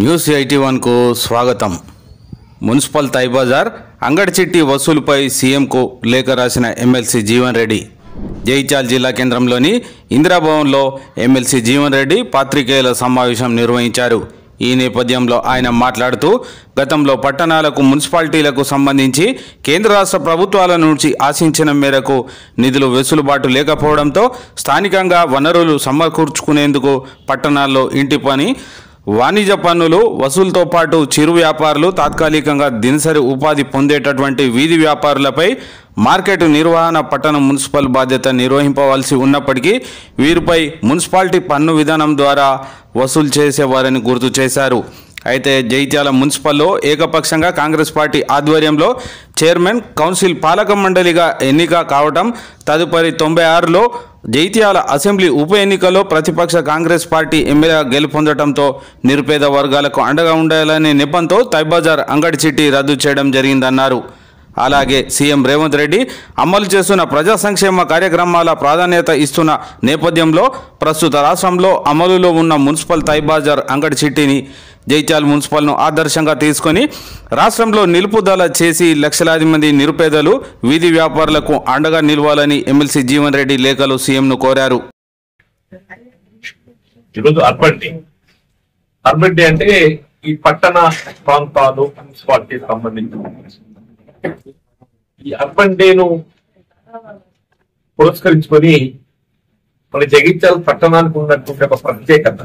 News 81 కు స్వాగతం. Municipal Tai Bazaar అంగడి చిట్టి వసూలుపై సీఎంకు లేఖ రాసిన ఎమ్మెల్సీ జీవన్ రెడ్డి జైత్యాల జిల్లా కేంద్రంలోని ఇందిరాభవన్లో ఎమ్మెల్సీ జీవన్ రెడ్డి పాత్రికేయుల సమావేశం నిర్వహించారు. ఈ నేపథ్యంలో ఆయన మాట్లాడుతూ గతంలో పట్టణాలకు మున్సిపాలిటీలకు సంబంధించి కేంద్ర రాష్ట్ర ప్రభుత్వాల నుంచి ఆశించిన మేరకు నిధులు వెసులుబాటు లేకపోవడంతో స్థానికంగా వనరులు సమకూర్చుకునేందుకు పట్టణాల్లో ఇంటి పని వాణిజ్య పన్నులు వసూలుతో పాటు చిరు వ్యాపారులు తాత్కాలికంగా దినసరి ఉపాధి పొందేటటువంటి వీధి వ్యాపారులపై మార్కెట్ నిర్వహణ పట్టణ మున్సిపల్ బాధ్యత నిర్వహింపవలసి ఉన్నప్పటికీ వీరిపై మున్సిపాలిటీ పన్ను విధానం ద్వారా వసూలు చేసేవారని గుర్తు చేశారు. అయితే జైత్యాల మున్సిపల్లో ఏకపక్షంగా కాంగ్రెస్ పార్టీ ఆధ్వర్యంలో చైర్మన్ కౌన్సిల్ పాలక మండలిగా ఎన్నిక కావటం, తదుపరి 96లో జైత్యాల అసెంబ్లీ ఉప ఎన్నికల్లో ప్రతిపక్ష కాంగ్రెస్ పార్టీ ఎమ్మెల్యే గెలుపొందడంతో నిరుపేద వర్గాలకు అండగా ఉండాలనే నెపంతో తైబజార్ అంగడి చిట్టి రద్దు చేయడం జరిగిందన్నారు. అలాగే సీఎం రేవంత్ రెడ్డి అమలు చేస్తున్న ప్రజా సంక్షేమ కార్యక్రమాల ప్రాధాన్యత ఇస్తున్న నేపథ్యంలో ప్రస్తుత రాష్ట్రంలో అమలులో ఉన్న మున్సిపల్ తైబజార్ అంగడి చిట్టిని జైత్యాల మున్సిపల్ను ఆదర్శంగా తీసుకొని రాష్ట్రంలో నిలుపుదల చేసి లక్షలాది మంది నిరుపేదలు వీధి వ్యాపారులకు అండగా నిలవాలని ఎమ్మెల్సీ జీవన్ రెడ్డి లేఖలో సీఎంను కోరారు. ఈరోజు అర్బన్ డే అంటే ఈ పట్టణ ప్రాంతాలు మున్సిపాలిటీకి సంబంధించి ఈ అర్బన్ డేను పురస్కరించుకొని మన జగిత్యాల పట్టణానికి ఉన్నటువంటి ఒక ప్రత్యేకత,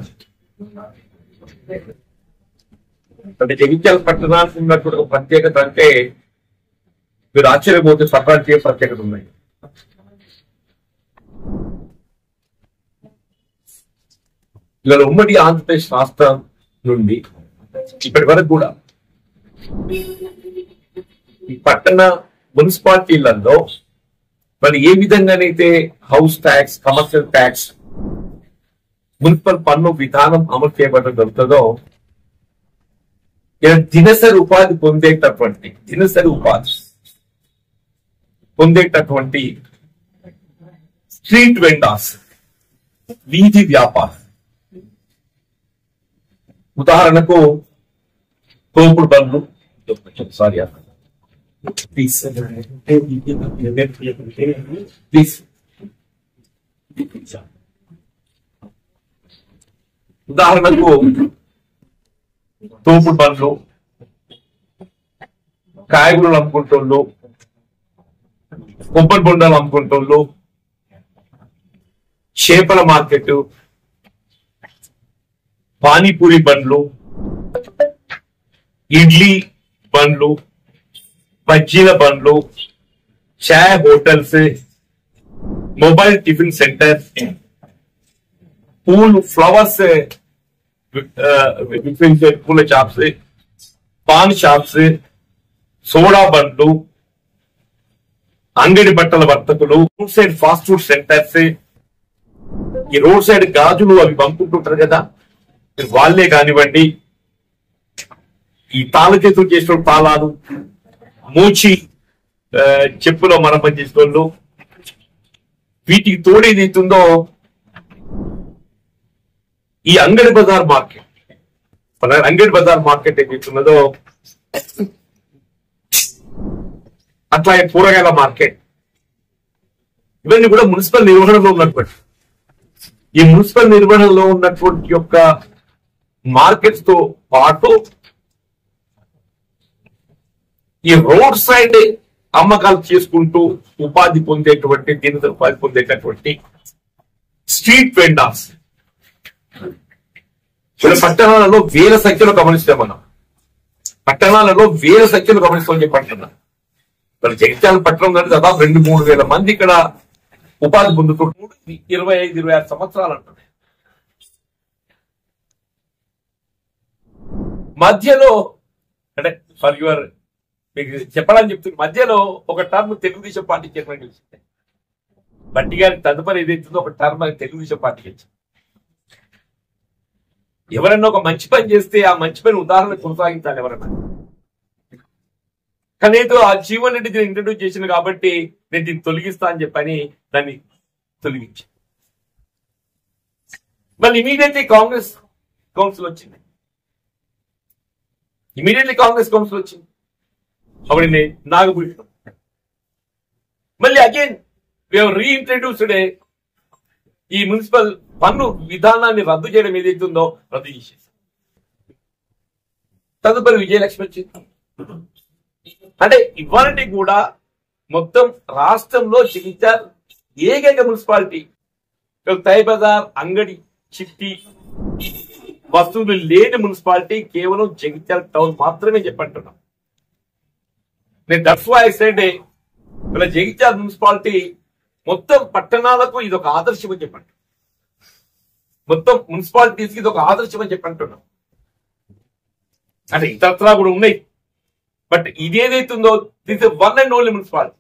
అంటే జగిత్యాల పట్టణానికి ఉన్నటువంటి ఒక ప్రత్యేకత అంటే మీరు ఆశ్చర్యపోతే ప్రపంచీయ ప్రత్యేకత ఉన్నాయి. ఇవాళ ఉమ్మడి ఆంధ్రప్రదేశ్ రాష్ట్రం నుండి ఇప్పటి వరకు కూడా ఈ పట్టణ మున్సిపాలిటీలలో మరి ఏ విధంగానైతే house tax, commercial tax, municipal పన్ను విధానం అమలు చేయబడడం జరుగుతుందో దినసరి ఉపాధి పొందేటటువంటి స్ట్రీట్ వెండర్స్, వీధి వ్యాపారం, ఉదాహరణకు తోపుడు బండ్లు, సారీ ప్లీజ్ ఉదాహరణకు తోపుడు బండ్లు, కాయగూరలు అమ్ముకుంటోళ్ళు, కొబ్బరి బొండాలు అమ్ముకుంటోళ్ళు, చేపల మార్కెట్, పానీపూరి బండ్లు, ఇడ్లీ బండ్లు, బజ్జీల బండ్లు, చాయ్ hotels, mobile tiffin centre, flowers పూల షాప్స్, పాన్ షాప్స్, సోడా బండ్లు, అంగడి బట్టల వర్తకులు, road side fast food centres, ఈ రోడ్ సైడ్ గాజులు అవి పంపుకుంటుంటారు కదా, వాళ్ళే కానివ్వండి, ఈ తాళ చేతులు చేసిన తాళాలు, మూచి చెప్పులో మరమ్మతు చేసేవాళ్ళు, వీటికి తోడేది అవుతుందో ఈ అంగడి బజార్ మార్కెట్ ఏదైతున్నదో అట్లాగే కూరగాయల మార్కెట్, ఇవన్నీ కూడా మున్సిపల్ నిర్వహణలో ఉన్నటువంటి ఈ మున్సిపల్ నిర్వహణలో ఉన్నటువంటి యొక్క మార్కెట్స్ తో పాటు ఈ రోడ్ సైడ్ అమ్మకాలు చేసుకుంటూ ఉపాధి పొందేటువంటి దినసరి ఉపాధి పొందేటటువంటి స్ట్రీట్ వెండర్స్ పట్టణాలలో వేల సంఖ్యలో గమనిస్తాం. మనం పట్టణాలలో వేల సంఖ్యలో గమనిస్తామని చెప్పంటున్నాం. మరి జగిత్యాల పట్టణం కంటే దాదాపు 2-3 వేల మంది ఇక్కడ ఉపాధి పొందుతూ 25-26 సంవత్సరాలు అంటున్నాయి. మధ్యలో అంటే ఫర్ యువర్ మీకు చెప్పడానికి చెప్తుంది, మధ్యలో ఒక టర్మ్ తెలుగుదేశం పార్టీ చైర్మన్ గెలిచింది. బట్టి గారి తదుపరి ఏదైతుందో ఒక టర్మ్ తెలుగుదేశం పార్టీ గెలిచింది. ఎవరన్నా ఒక మంచి పని చేస్తే ఆ మంచి పని ఉదాహరణ కొనసాగించాలి ఎవరన్నా. కానీ ఏదో ఆ జీవన్ రెడ్డి దీన్ని ఇంట్రడ్యూస్ చేసింది కాబట్టి నేను దీన్ని తొలగిస్తా అని చెప్పని దాన్ని తొలగించి మళ్ళీ ఇమీడియట్లీ కాంగ్రెస్ కౌన్సిల్ వచ్చింది. ఇమీడియట్లీ కాంగ్రెస్ కౌన్సిల్ వచ్చింది. అప్పుడు నాగభూషణం మళ్ళీ అగైన్ రీఇంట్రడ్యూస్డ్ ఈ మున్సిపల్ పన్ను విధానాన్ని రద్దు చేయడం ఏదైతుందో రద్దు చేసేసి తదుపరి విజయలక్ష్మి వచ్చింది. అంటే ఇవాళ కూడా మొత్తం రాష్ట్రంలో జగిత్యాల ఏకైక మున్సిపాలిటీ తై బజార్ అంగడి చిట్టి వస్తువులు లేని మున్సిపాలిటీ కేవలం జగిత్యాల టౌన్ మాత్రమే చెప్పంటున్నాం. నేను దట్స్ వై ఐ సెడ్ ఇలా జగిత్యాల మున్సిపాలిటీ మొత్తం పట్టణాలకు ఇది ఒక ఆదర్శం అని చెప్పండి, మొత్తం మున్సిపాలిటీస్ కి ఇది ఒక ఆదర్శం అని చెప్పంటున్నాం. అంటే ఇతరత్రా కూడా ఉన్నాయి, బట్ ఇదేదైతుందో this is one and only municipality.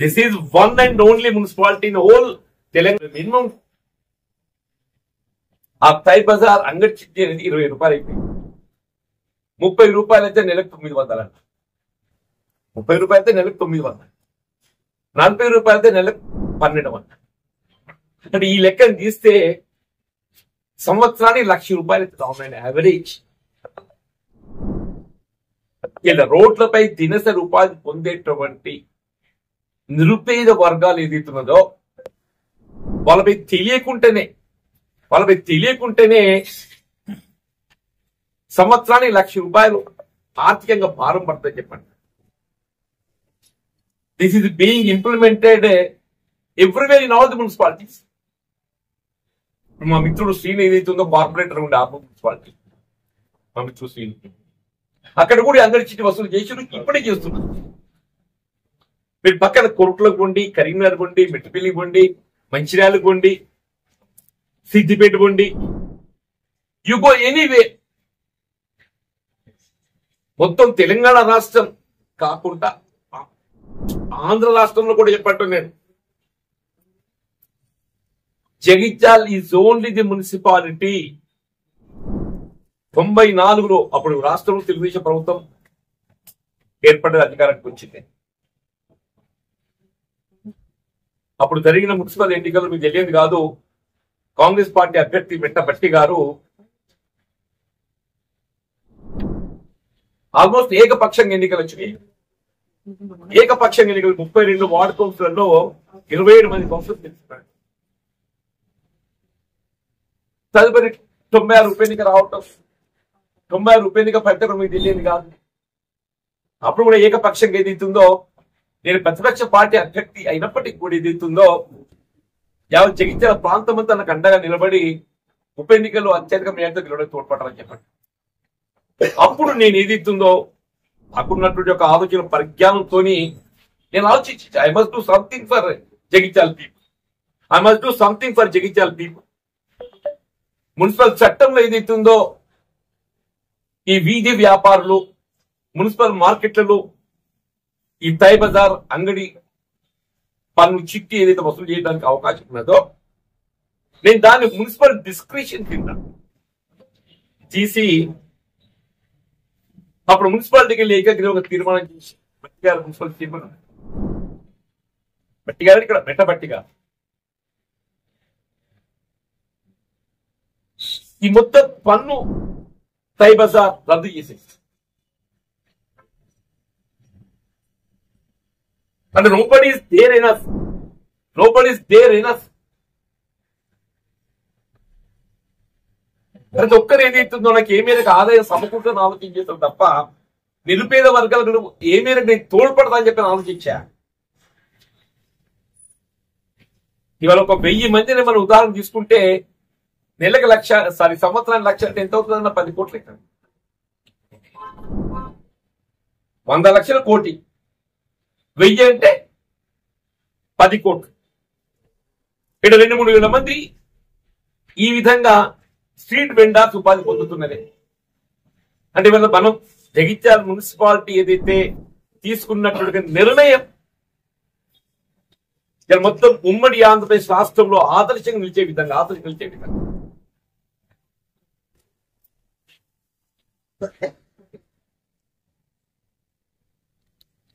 This is one and only municipality in whole Telangana. Minimum ఆ తై బజార్ అంగడి చిట్టి అనేది 20 రూపాయలు అయిపోయింది. 30 రూపాయలు అయితే నెలకు 900 అంట. 30 రూపాయలు అయితే నెలకు 900, 40 రూపాయలు అయితే నెలకు 1200. అంటే ఈ లెక్కను తీస్తే సంవత్సరానికి 1,00,000 రూపాయలు అవుతుంది యావరేజ్. ఇలా రోడ్లపై దినసరి ఉపాధి పొందేటువంటి నిరుపేద వర్గాలు ఏదైతున్నదో వాళ్ళపై తెలియకుంటేనే సంవత్సరానికి 1,00,000 రూపాయలు ఆర్థికంగా భారం పడుతుంది చెప్పండి. This is being implemented everywhere in all the municipalities. మా మిత్రుడు శ్రీని ఏదైతుందో కార్పొరేటర్ ఉండే ఆర్మూర్ మున్సిపాలిటీ, మా మిత్రుడు శ్రీని అక్కడ కూడా అంగడి చిట్టి వసూలు చేసి ఇప్పుడే చేస్తున్నారు. మీరు పక్కన కొరుట్లకు పోండి, కరీంనగర్ పోండి, మెట్టిపల్లి పోండి, మంచిర్యాల పోండి, సిద్దిపేట పోండి, యు గో ఎనీవే. మొత్తం తెలంగాణ రాష్ట్రం కాకుండా ఆంధ్ర రాష్ట్రంలో కూడా చెప్పట్టు నేను, Jagtial is only the municipality. 94లో అప్పుడు రాష్ట్రంలో తెలుగుదేశం ప్రభుత్వం ఏర్పడే అధికారానికి వచ్చింది. అప్పుడు జరిగిన మున్సిపల్ ఎన్నికలు మీకు తెలియదు కాదు, కాంగ్రెస్ పార్టీ అభ్యర్థి మెట్టబట్టి గారు ఆల్మోస్ట్ ఏకపక్షంగా ఎన్నికలు వచ్చినాయి. ఏకపక్షంగా ఎన్నికలు 32 వార్డు కౌన్సిలర్లో 27 మంది కౌన్సిలర్ తెలుస్తున్నారు. తదుపరి 96 ఉప ఎన్నిక రావటం, 96 ఉప ఎన్నిక పెద్దగా మీకు తెలియదు కాదు. అప్పుడు కూడా ఏకపక్షంగా ఏదైతుందో, నేను ప్రతిపక్ష పార్టీ అభ్యర్థి అయినప్పటికీ కూడా ఏదైతుందో యావత్ జగిత్యాల ప్రాంతం అంతా నాకు అండగా నిలబడి ఉప ఎన్నికల్లో అత్యధిక మేరతో గెలవడానికి తోడ్పడాలని చెప్పండి. అప్పుడు నేను ఏదైతుందో నాకున్నటువంటి ఒక ఆలోచన పరిజ్ఞానంతో నేను ఆలోచించి I must do something for Jagtial people, I must do something for Jagtial people. Municipal చట్టంలో ఏదైతుందో ఈ వీధి వ్యాపారులు మున్సిపల్ మార్కెట్లలో ఈ తై బజార్ అంగడి పన్ను చిట్టి ఏదైతే వసూలు చేయడానికి అవకాశం ఉన్నదో నేను దాన్ని మున్సిపల్ డిస్క్రిప్షన్ కింద తీసి అప్పుడు మున్సిపాలిటీకి వెళ్ళి ఏకగ్రీవ ఒక తీర్మానం చేసి బట్టి గారు మున్సిపల్ తీర్మానం బట్టి గారు ఇక్కడ మెట్టబట్టి గారు ఈ మొత్తం పన్ను తై బజార్ రద్దు చేసేసి అంటే nobody is there enough. ప్రతి ఒక్కరు ఏదైతుందో నాకు ఏ మేరకు ఆదాయం సమకూర్చని ఆలోచించేస్తాను తప్ప నిరుపేద వర్గాలకు ఏ మేరకు నేను తోడ్పడతా అని చెప్పి ఆలోచించా. ఇవాళ ఒక 1000 మందిని మనం ఉదాహరణ తీసుకుంటే నెలకు 1,00,000 సంవత్సరానికి 1,00,000 అంటే ఎంత అవుతుందన్న 10 కోట్లు ఎక్కడ 100 లక్షల కోటి 1000 అంటే 10 కోట్లు. ఇక్కడ 2-3 వేల మంది ఈ విధంగా స్ట్రీట్ వెండర్స్ ఉపాధి పొందుతున్నది. అంటే ఇవాళ మనం జగిత్యాల మున్సిపాలిటీ ఏదైతే తీసుకున్నటువంటి నిర్ణయం మొత్తం ఉమ్మడి ఆంధ్రప్రదేశ్ రాష్ట్రంలో ఆదర్శంగా నిలిచే విధంగా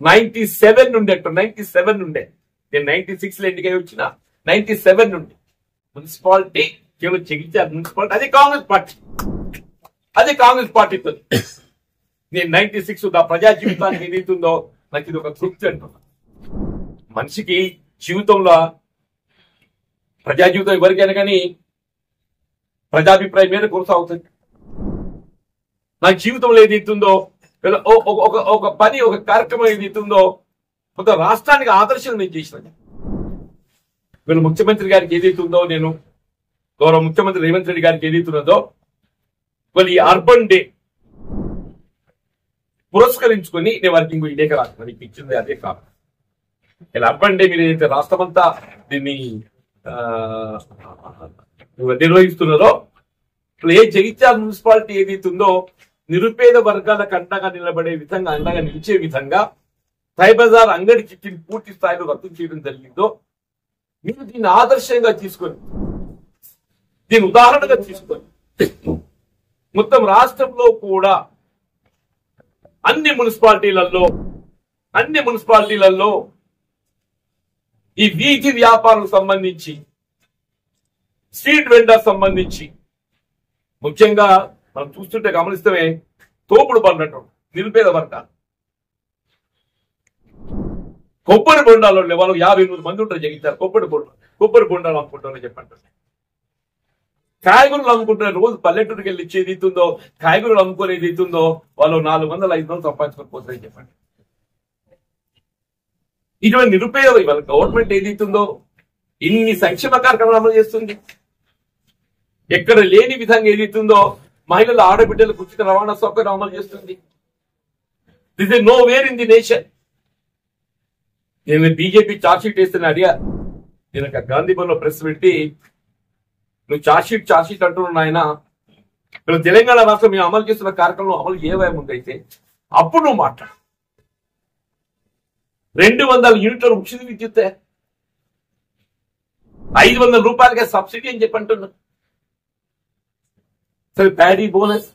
97 నుండి అక్కడ 97 నుండే నేను 96 లో ఎన్నికై వచ్చిన 97 నుండి మున్సిపాలిటీ కేవలం జగిత్యాల మున్సిపాలిటీ అది కాంగ్రెస్ పార్టీ అదే కాంగ్రెస్ పార్టీతో నేను 96 నా ప్రజా జీవితానికి ఏదైతుందో నాకు ఇది ఒక తృప్తి అంటున్నా. మనిషికి జీవితంలో ప్రజా జీవితం ఎవరికైనా కానీ ప్రజాభిప్రాయం మీద కొనసాగుతుంది. నా జీవితంలో ఏదైతుందో ఒక పని ఒక కార్యక్రమం ఏదైతుందో కొంత రాష్ట్రానికి ఆదర్శం నేను చేసిన. వీళ్ళ ముఖ్యమంత్రి గారికి ఏదైతుందో నేను గౌరవ ముఖ్యమంత్రి రేవంత్ రెడ్డి గారికి ఏదైతున్నదో వాళ్ళు ఈ అర్బన్ డే పురస్కరించుకొని నేను వారికి ఇంకో ఇదే కదా మనకి ఇచ్చింది అదే కాదు. ఇలా అర్బన్ డే మీరు ఏదైతే రాష్ట్రమంతా దీన్ని నిర్వహిస్తున్నారో ఏ జగిత్యాల మున్సిపాలిటీ ఏదైతుందో నిరుపేద వర్గాలకు అండగా నిలబడే విధంగా అండగా నిలిచే విధంగా సైబజార్ అంగడి చిట్టిని పూర్తి స్థాయిలో రద్దు చేయడం జరిగిందో మీరు దీన్ని ఆదర్శంగా తీసుకొని దీని ఉదాహరణగా తీసుకొని మొత్తం రాష్ట్రంలో కూడా అన్ని మున్సిపాలిటీలలో ఈ వీధి వ్యాపారం సంబంధించి స్ట్రీట్ వెండర్ సంబంధించి ముఖ్యంగా మనం చూస్తుంటే గమనిస్తే తోపుడు పడినట్టు నిరుపేద వర్గాలు కొబ్బరి బొండాలు వాళ్ళు 50 మంది ఉంటారు జగిత్యారు. కొబ్బరి బొండాలు అమ్ముకుంటారని చెప్పంటారు. కాయగూరలు అమ్ముకుంటారు. రోజు పల్లెటూరుకి వెళ్ళి ఇచ్చేది ఇస్తుందో కాయగూరలు అమ్ముకునేది ఇస్తుందో వాళ్ళు 400-500 సంపాదించుకొని పోతారని చెప్పండి. ఇటువంటి నిరుపేద ఇవాళ గవర్నమెంట్ ఏది ఇస్తుందో ఇన్ని సంక్షేమ కార్యక్రమాలు అమలు చేస్తుంది. ఎక్కడ లేని విధంగా ఏది ఇస్తుందో మహిళల ఆడబిడ్డలకు ఉచిత రవాణా సౌకర్యం అమలు చేస్తుంది. This is know where in the nation. నేను బీజేపీ చార్జ్షీట్ వేస్తున్నా అడిగా. నేను గాంధీ భవన్లో ప్రెస్ పెట్టి నువ్వు చార్జ్షీట్ అంటున్నావు ఆయన ఇప్పుడు తెలంగాణ రాష్ట్రం మేము అమలు చేస్తున్న కార్యక్రమంలో అమలు ఏవైనా ముందైతే అప్పుడు నువ్వు మాట్లాడు. 200 యూనిట్ల ఉచిత విద్యుత్ 500 రూపాయలకే సబ్సిడీ అని చెప్పి అంటున్నా. సరే ప్యాడీ బోనస్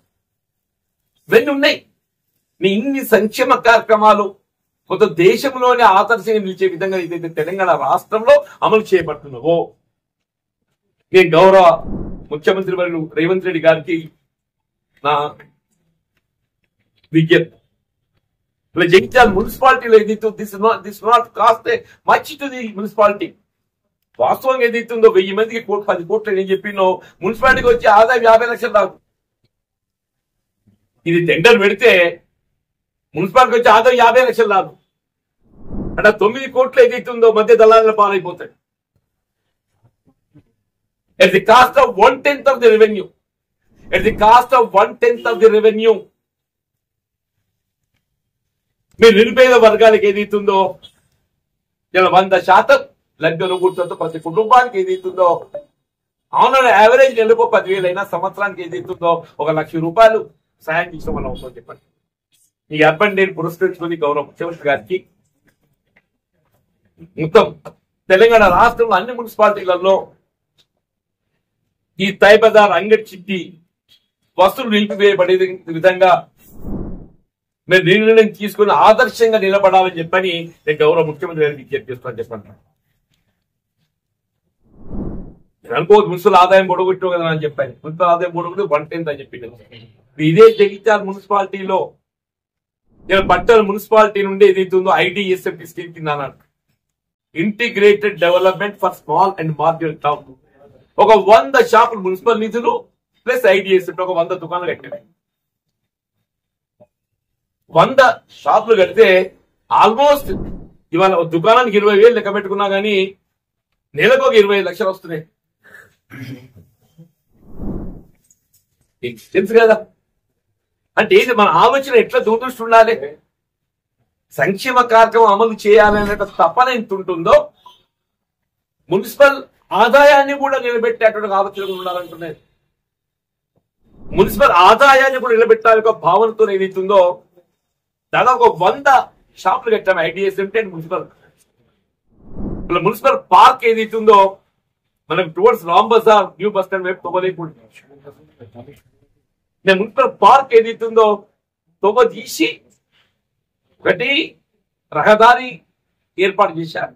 ఇవన్నీ ఉన్నాయి. నీ ఇన్ని సంక్షేమ కార్యక్రమాలు కొంత దేశంలోనే ఆదర్శంగా నిలిచే విధంగా ఏదైతే తెలంగాణ రాష్ట్రంలో అమలు చేయబడుతున్నావో నేను గౌరవ ముఖ్యమంత్రి వర్యులు రేవంత్ రెడ్డి గారికి నా విజ్ఞప్తి. జగిత్యాల మున్సిపాలిటీలో ఏదైతే this not cost much to the municipality. వాస్తవంగా ఏదైతుందో 1000 మందికి 10 కోట్లు నేను చెప్పినో మున్సిపాలిటీకి వచ్చి ఆదాయం 50 లక్షలు రాదు. ఇది టెండర్ పెడితే మున్సిపాలిటీకి వచ్చి ఆదాయం 50 లక్షలు రాదు. అంటే 9 కోట్లు ఏదైతుందో మధ్య దళాల పాలైపోతాయి. At the cost of 1/10 of the revenue. At the cost of 1/10 of the revenue. మీరు నిరుపేద వర్గానికి ఏదైతుందో ఇలా 100% లబ్ధి అనుకుంటుందో ప్రతి కుటుంబానికి ఏదైతుందో ఆన్ యావరేజ్ నెలకు 10,000 అయినా సంవత్సరానికి ఏదైతుందో 1,00,000 రూపాయలు సాయం చేసిన మనం అవుతుందో చెప్పండి. ఈ అర్బన్ డే పురస్కరించుకుని గౌరవ ముఖ్యమంత్రి గారికి మొత్తం తెలంగాణ రాష్ట్రంలో అన్ని మున్సిపాలిటీలలో ఈ తైబజార్ అంగడి చిట్టి వస్తువులు నిలిపివేయబడే విధంగా మీరు నిర్ణయం తీసుకుని ఆదర్శంగా నిలబడాలని చెప్పని నేను గౌరవ ముఖ్యమంత్రి గారికి విజ్ఞప్తి చేస్తానని చెప్పండి. నేను అనుకోవద్దు మున్సిపల్ ఆదాయం పొడగొట్టు కదా అని చెప్పాను. మున్సిపల్ ఆదాయం పొడగొట్టు 1/10 అని చెప్పింది. ఇదే జగిత్యాల మున్సిపాలిటీలో నేను పట్టణ మున్సిపాలిటీ నుండి ఏదైతుందో IDSMT స్కీమ్ కింద అన్నాడు integrated development for small and marginal town. ఒక 100 షాపులు మున్సిపల్ నిధులు ప్లస్ IDSMT ఒక 100 దుకాణాలు కట్టాయి. 100 షాపులు కడితే ఆల్మోస్ట్ ఇవాళ దుకాణానికి 20,000 లెక్క పెట్టుకున్నా గానీ నెలకు ఒక 25 లక్షలు వస్తున్నాయి. తెలుసు కదా. అంటే ఇది మన ఆలోచన ఎట్లా దూరదృష్టి ఉండాలి. సంక్షేమ కార్యక్రమం అమలు చేయాలనే తపన ఎంత ఉంటుందో మున్సిపల్ ఆదాయాన్ని కూడా నిలబెట్టేటువంటి ఆలోచన ఉండాలంటున్నది. మున్సిపల్ ఆదాయాన్ని కూడా నిలబెట్టాలి ఒక భావనతో ఏదైతుందో దాదాపు 100 షాపులు కట్టాము IDSMT అండ్ మున్సిపల్ పార్క్ ఏదైతుందో మనకు towards Ram Bazar new bus stand వైపు తొగలేకుండా నేను మున్సిపల్ పార్క్ ఏదైతుందో తొగ తీసి ఒకటి రహదారి ఏర్పాటు చేశారు.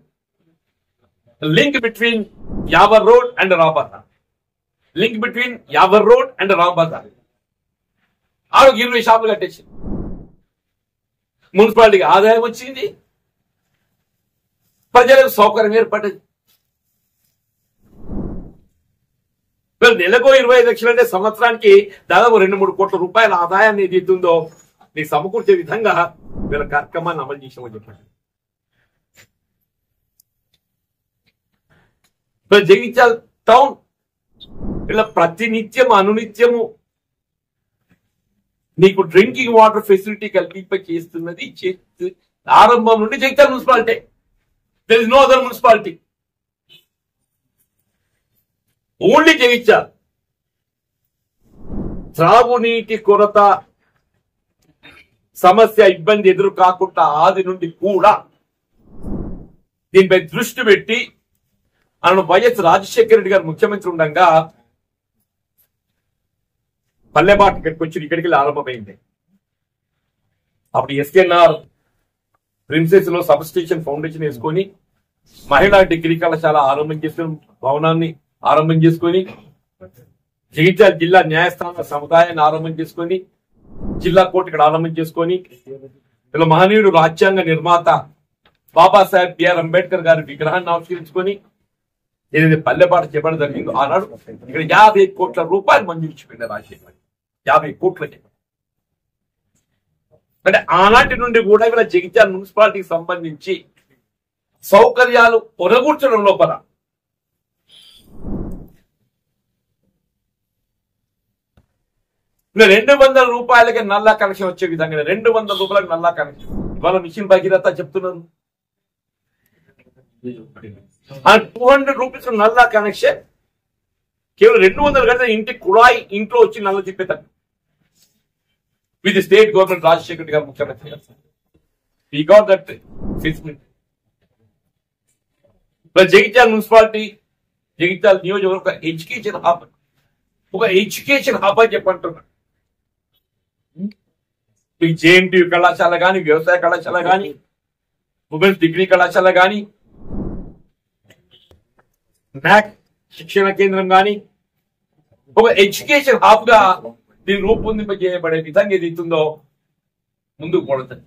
Link between Yawar road and Ram Bazar. ఆడొక 20 షాపులు కట్టేసి మున్సిపాలిటీకి ఆదాయం వచ్చింది, ప్రజలకు సౌకర్యం ఏర్పడ్డది. నెలకు 25 లక్షలు అంటే సంవత్సరానికి దాదాపు 2-3 కోట్ల రూపాయల ఆదాయాన్ని ఏదైతుందో నీకు సమకూర్చే విధంగా వీళ్ళ కార్యక్రమాన్ని అమలు చేసామని చెప్పండి. జగిత్యాల టౌన్ ఇలా ప్రతినిత్యం అనునిత్యము నీకు డ్రింకింగ్ వాటర్ ఫెసిలిటీ కల్పింప చేస్తున్నది ఆరంభం నుండి Jagtial municipality. There is no other municipality, only Jagtial. త్రాగునీటి కొరత సమస్య ఇబ్బంది ఎదురు కాకుండా ఆది నుండి కూడా దీనిపై దృష్టి పెట్టి అను వైఎస్ రాజశేఖర రెడ్డి గారు ముఖ్యమంత్రి ఉండగా పల్లెబాట ఇక్కడికి వచ్చి ఇక్కడికి ఆరంభమైంది. అప్పుడు ఎస్కేఎన్ఆర్ ప్రిన్సెస్ లో సబ్ స్టేషన్ ఫౌండేషన్ వేసుకొని మహిళా డిగ్రీ కళాశాల ఆరంభం చేసుకుని భవనాన్ని ఆరంభం చేసుకొని జగిత్యాల జిల్లా న్యాయస్థాన సముదాయాన్ని ఆరంభం చేసుకొని జిల్లా కోర్టు ఇక్కడ ఆరంభం చేసుకొని ఇలా మహనీయుడు రాజ్యాంగ నిర్మాత బాబాసాహెబ్ బిఆర్ అంబేద్కర్ గారి విగ్రహాన్ని ఆవిష్కరించుకొని ఏదైతే పల్లెపాట చెప్పడం జరిగిందో ఆనాడు ఇక్కడ 50 కోట్ల రూపాయలు మంజూరు ఇచ్చిపోయింది రాజశేఖర్. 50 కోట్లకి. అంటే ఆనాటి నుండి కూడా ఇలా జగిత్యాల మున్సిపాలిటీకి సంబంధించి సౌకర్యాలు పొరగూర్చడం లోపల ఇలా 200 రూపాయలకి నల్లా కనెక్షన్ వచ్చే విధంగా 200 రూపాయలకు నల్లా కనెక్షన్. ఇవాళ మిషన్ భగీరథ చెప్తున్నాను. 200 రూపీస్ నల్లా కనెక్షన్ కేవలం 200 గంటల ఇంటికి కుళాయి ఇంట్లో వచ్చి నల్ల తిప్పేతాడు. With state government Rajasekhara Reddy గారు ముఖ్యమంత్రి గారు. We got that facility. Jagtial municipality Jagtial నియోజకవర్గం ఒక ఎడ్యుకేషన్ హబ్ అని చెప్పంటున్నాడు. ఈ జేఎన్టీ కళాశాల కానీ, వ్యవసాయ కళాశాల కానీ, ఉమెన్స్ డిగ్రీ కళాశాల కానీ, నాక్ శిక్షణ కేంద్రం కానీ ఒక ఎడ్యుకేషన్ హబ్ గా దీన్ని రూపొందింపజేయబడే విధంగా ఏదైతుందో ముందుకు పడుతుంది.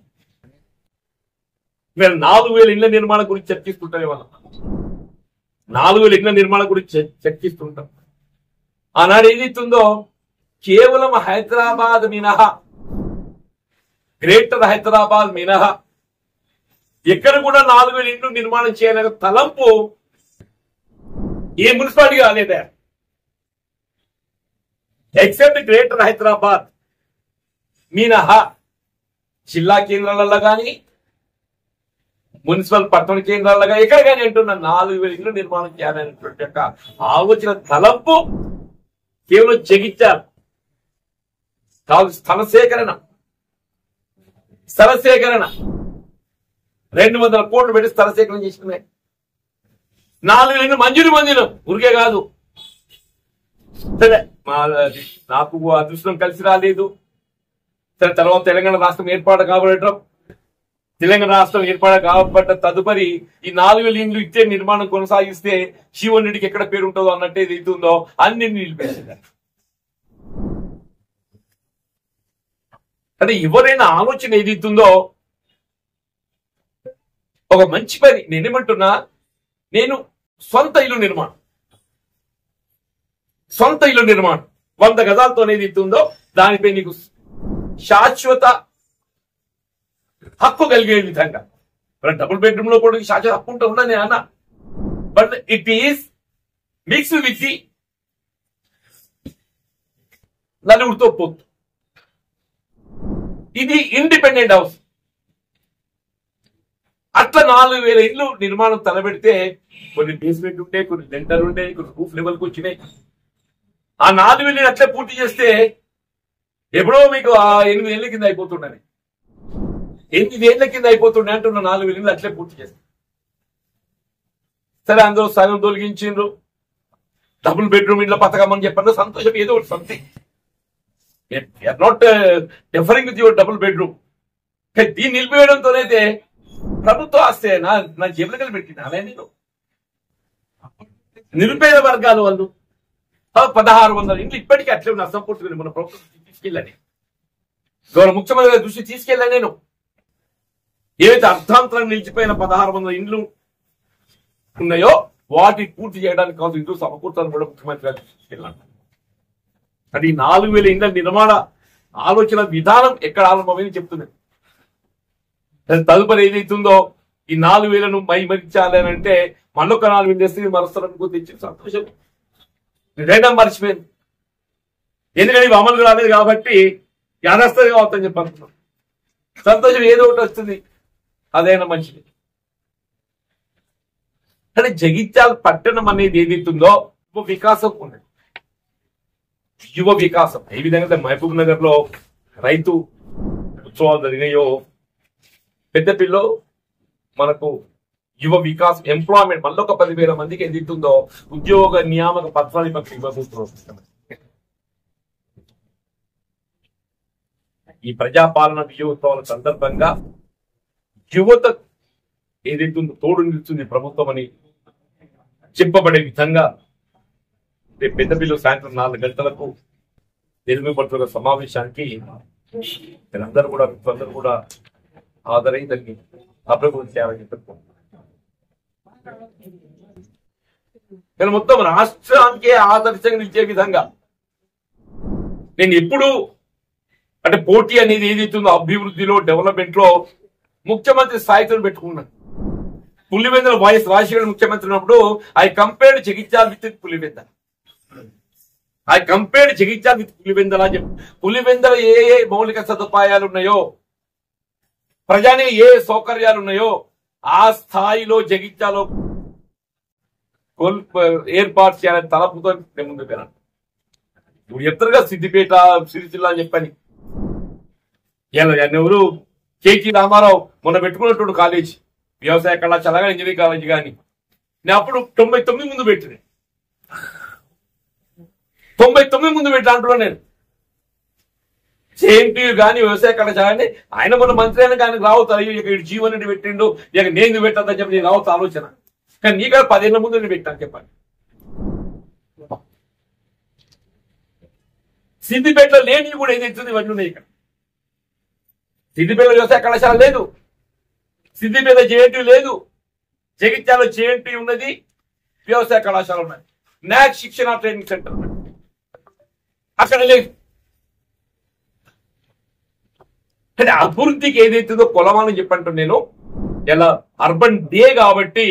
వీళ్ళు 4000 ఇళ్ల నిర్మాణం గురించి చర్చిస్తుంటారు. ఇవాళ 4000 ఇళ్ల నిర్మాణం గురించి చర్చిస్తుంటాం. ఆనాడు ఏదైతుందో కేవలం హైదరాబాద్ మినహా, గ్రేటర్ హైదరాబాద్ మినహా ఎక్కడ కూడా 4000 ఇళ్లు నిర్మాణం చేయాలనే తలంపు ఏ మున్సిపాలిటీ కాలేదా, ఎక్సెప్ట్ గ్రేటర్ హైదరాబాద్ మినహా. జిల్లా కేంద్రాలలో కానీ, మున్సిపల్ పట్టణ కేంద్రాలుగా ఎక్కడ కానీ అంటున్న 4000 ఇళ్లు నిర్మాణం చేయాలనేటువంటి యొక్క ఆలోచన తలంపు కేవలం జగిత్యాల. స్థల సేకరణ 200 కోట్లు పెట్టి స్థల సేకరణ చేసుకున్నాయి. 4000 ఇళ్లు మంజూరు పొందిన ఊరికే కాదు. సరే, నాకు అదృష్టం కలిసి రాలేదు. సరే, తర్వాత తెలంగాణ రాష్ట్రం ఏర్పాటు కాబట్టడం, తెలంగాణ రాష్ట్రం ఏర్పాటు కాబట్ట తదుపరి ఈ 4000 ఇళ్లు ఇచ్చే నిర్మాణం కొనసాగిస్తే శివన్ రెడ్డికి ఎక్కడ పేరు ఉంటుందో అన్నట్టు ఏది ఉందో అన్ని నిలిపేసింది. అంటే ఎవరైనా ఆలోచన ఏదైతుందో ఒక మంచి పని. నేనేమంటున్నా, నేను సొంత ఇల్లు నిర్మాణం 100 గజాలతో ఏదైతుందో దానిపై నీకు శాశ్వత హక్కు కలిగే విధంగా. డబుల్ బెడ్రూమ్ లో కూడా శాశ్వత హక్కు ఉంటే ఉన్నా నేను అన్నా. But it is mix with the నలుగురితో పోతు. ఇది ఇండిపెండెంట్ హౌస్. అట్లా 4000 ఇళ్లు నిర్మాణం తలబెడితే కొన్ని బేస్మెంట్ ఉంటే, కొన్ని లెంటర్ ఉండే, కొన్ని రూఫ్ లెవెల్కి వచ్చినాయి. ఆ 4000 అట్లే పూర్తి చేస్తే ఎప్పుడో మీకు ఆ 8 ఏళ్ల కింద అయిపోతుండని, 8 ఏళ్ల కింద అయిపోతుండే అంటున్న 4000 ఇళ్లు అట్లే పూర్తి చేస్తే. సరే, అందరూ సగం తొలగించిండ్రు. డబుల్ బెడ్రూమ్ ఇళ్ళ పథకం అని చెప్పారు. సంతోషం, ఏదో ఒకటి something. Not differing with your double bedroom. దీన్ని నిలిపివేయడంతోనైతే ప్రభుత్వ ఆస్తే నా జేబులకి పెట్టిన నేను నిరుపేద వర్గాల వాళ్ళు 1600 ఇంట్లు ఇప్పటికీ అట్లే నష్టపోతుంది. మన ప్రభుత్వం తీసుకెళ్ళని గౌరవ ముఖ్యమంత్రి గారి దృష్టి తీసుకెళ్ళాను నేను. ఏవైతే అర్థాంతరం నిలిచిపోయిన 1600 ఇండ్లు ఉన్నాయో వాటిని పూర్తి చేయడానికి కావాల్సిన ఇండ్లు సమకూర్చాలని కూడా ముఖ్యమంత్రి గారు తీసుకెళ్ళాను. అంటే ఈ 4000 ఇండ్ల నిర్మాణ ఆలోచన విధానం ఎక్కడ ఆరంభమైంది చెప్తున్నాను. తదుపరి ఏదైతుందో ఈ 4000ను మైమరించాలి అని అంటే మళ్ళొక 4000 చేస్తే మరుస్తారని తెచ్చి సంతోషం నిజంగా మర్చిపోయింది. ఎందుకంటే ఇవి అమలు రాలేదు కాబట్టి యాదస్తగా అవుతాని చెప్పి అనుకున్నాం. సంతోషం ఏదో ఒకటి వస్తుంది, అదైనా మంచిది. కానీ జగిత్యాల పట్టణం అనేది ఏదైతుందో యువ వికాసం ఉన్నది. యువ వికాసం ఏ విధంగా మహబూబ్ నగర్ లో రైతు ఉత్సవాలు జరిగినాయో పెద్దపల్లిలో మనకు యువ వికాసం ఎంప్లాయ్మెంట్ మళ్ళీ ఒక 10,000 మందికి ఏదైతుందో ఉద్యోగ నియామక పత్రాన్ని మనకు ఇవ్వబోతున్నాం. ఈ ప్రజాపాలన విజయోత్సవాల సందర్భంగా యువత ఏదైతుందో తోడు నిలుస్తుంది ప్రభుత్వం అని చెప్పబడే విధంగా రేపు పెద్దపల్లిలో సాయంత్రం 4 గంటలకు నిర్మింపబడుతున్న సమావేశానికి మీరందరూ కూడా హాజరై దాన్ని అభివృద్ధి చేయాలని చెప్పుకుంటున్నాను. మొత్తం రాష్ట్రానికే ఆదర్శంగా నిలిచే విధంగా నేను ఎప్పుడు అంటే పోటీ అనేది ఏదైతుందో అభివృద్ధిలో డెవలప్మెంట్ లో ముఖ్యమంత్రి స్థాయితో పెట్టుకున్నాను. పులివెందుల వైఎస్ రాజశేఖర్ ముఖ్యమంత్రి ఉన్నప్పుడు I compared Jagtial with Pulivendula. I compared Jagtial with Pulivendula అని చెప్పి పులివెందుల ఏ మౌలిక సదుపాయాలు ఉన్నాయో ప్రజానికి ఏ సౌకర్యాలు ఉన్నాయో ఆ స్థాయిలో జగిత్యాలో ఏర్పాటు చేయాలని తలపుతో నేను ముందుకు వెళ్ళాను. ఇప్పుడు చెప్తారుగా సిద్దిపేట సిరిసిల్ల అని చెప్పని ఎవరు కేటీ రామారావు మొన్న పెట్టుకున్నటువంటి కాలేజ్ వ్యవసాయ కళాశాల కానీ ఇంజనీరింగ్ కాలేజ్ కానీ నేను అప్పుడు 99 ముందు పెట్టిన 99 ముందు పెట్టిన అంటున్నాను నేను. సేమ్ కానీ వ్యవసాయ కళాశాల కానీ ఆయన మొన్న మంత్రి అయినా కానీ రావచ్చు ఇక్కడ జీవన్ రెడ్డి పెట్టిండు ఇక నేను పెట్టద్దని చెప్పి నేను రావచ్చు ఆలోచన. కానీ నీకు 10 ఏళ్ల ముందు నేను పెట్టాను చెప్పండి. సిద్దిపేటలో లేని కూడా ఏదైతుంది ఇవన్నీ ఉన్నాయి. ఇక్కడ సిద్దిపేటలో వ్యవసాయ కళాశాల లేదు, సిద్దిపేట జేఎన్టీ లేదు, జగిత్యాలలో జేఎన్టీ ఉన్నది, వ్యవసాయ కళాశాల ఉన్నది, నాక్ శిక్షణ ట్రైనింగ్ సెంటర్ ఉన్నది, అక్కడ లేదు. అంటే అభివృద్ధికి ఏదైతుందో కొలమాలని చెప్పంటూ నేను ఇలా అర్బన్ డే కాబట్టి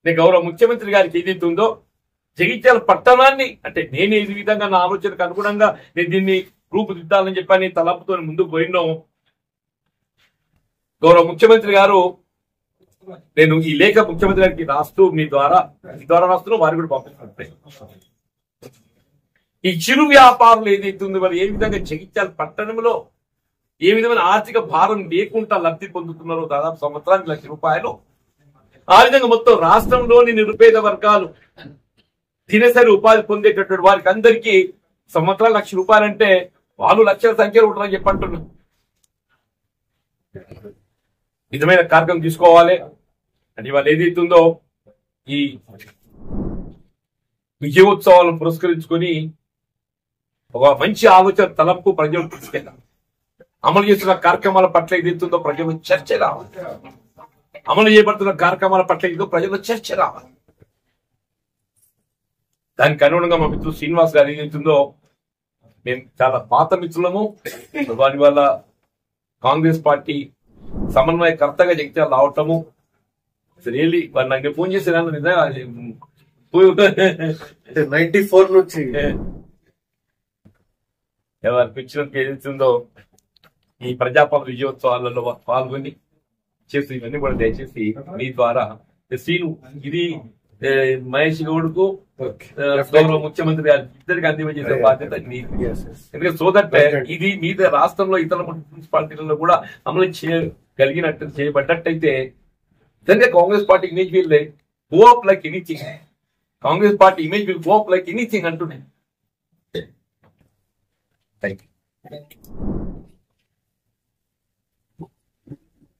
నేను గౌరవ ముఖ్యమంత్రి గారికి ఏదైతుందో జగిత్యాల పట్టణాన్ని అంటే నేను ఈ విధంగా నా ఆలోచనకు అనుగుణంగా నేను దీన్ని రూపుదిద్దాలని చెప్పని తలపుతో ముందుకు పోయినాం. గౌరవ ముఖ్యమంత్రి గారు నేను ఈ లేఖ ముఖ్యమంత్రి గారికి రాస్తూ మీ ద్వారా రాస్తూ వారు కూడా పంపిస్తున్నారు. ఈ చిరు వ్యాపారులు ఏదైతుందో వాళ్ళు ఏ విధంగా జగిత్యాల పట్టణంలో ఏ విధమైన ఆర్థిక భారం లేకుండా లబ్ధి పొందుతున్నారో దాదాపు సంవత్సరానికి ₹1,00,000. ఆ విధంగా మొత్తం రాష్ట్రంలోని నిరుపేద వర్గాలు దినసరి ఉపాధి పొందేటటువంటి వారికి అందరికీ సంవత్సరాలు ₹1,00,000 అంటే వాళ్ళు లక్షల సంఖ్యలో ఉంటారని చెప్పంటున్నారు. నిజమైన కార్యక్రమం తీసుకోవాలి అని వాళ్ళు ఏదైతుందో ఈ విజయోత్సవాలను పురస్కరించుకొని ఒక మంచి ఆలోచన తలంపు ప్రజలు తీసుకెళ్ళాలి. అమలు చేస్తున్న కార్యక్రమాల పట్ల ఏదైతుందో ప్రజలు చర్చ రావాలి. అమలు చేయబడుతున్న కార్యక్రమాల పట్ల ఏదో ప్రజలు చర్చ రావాలి. దానికి అనుగుణంగా మా మిత్రుడు శ్రీనివాస్ గారు ఏదైతుందో మేము చాలా పాత మిత్రులము, వారి వల్ల కాంగ్రెస్ పార్టీ సమన్వయకర్తగా జగిత్యాల రావటము రియల్లీ వారు నాకు ఫోన్ చేసేదాన్ని నిజంగా 94 నుంచి ఎవరికి ఇచ్చినందుకు ఏదైతుందో ఈ ప్రజాపాలన విజయోత్సవాలలో పాల్గొని చేసి ఇవన్నీ కూడా దయచేసి మీ ద్వారా శ్రీను ఇది మహేష్ గౌడ్కు గౌరవ ముఖ్యమంత్రి గారు ఇద్దరికి అందించేసే బాధ్యత ఎందుకంటే సో దట్ ఇది మీద రాష్ట్రంలో ఇతర మున్సిపాలిటీలలో కూడా అమలు చేయగలిగినట్టు చేయబడ్డట్టయితే నిజంగా Congress party image will go up like anything. Congress party image will go up like anything అంటున్నాయి. Thank you.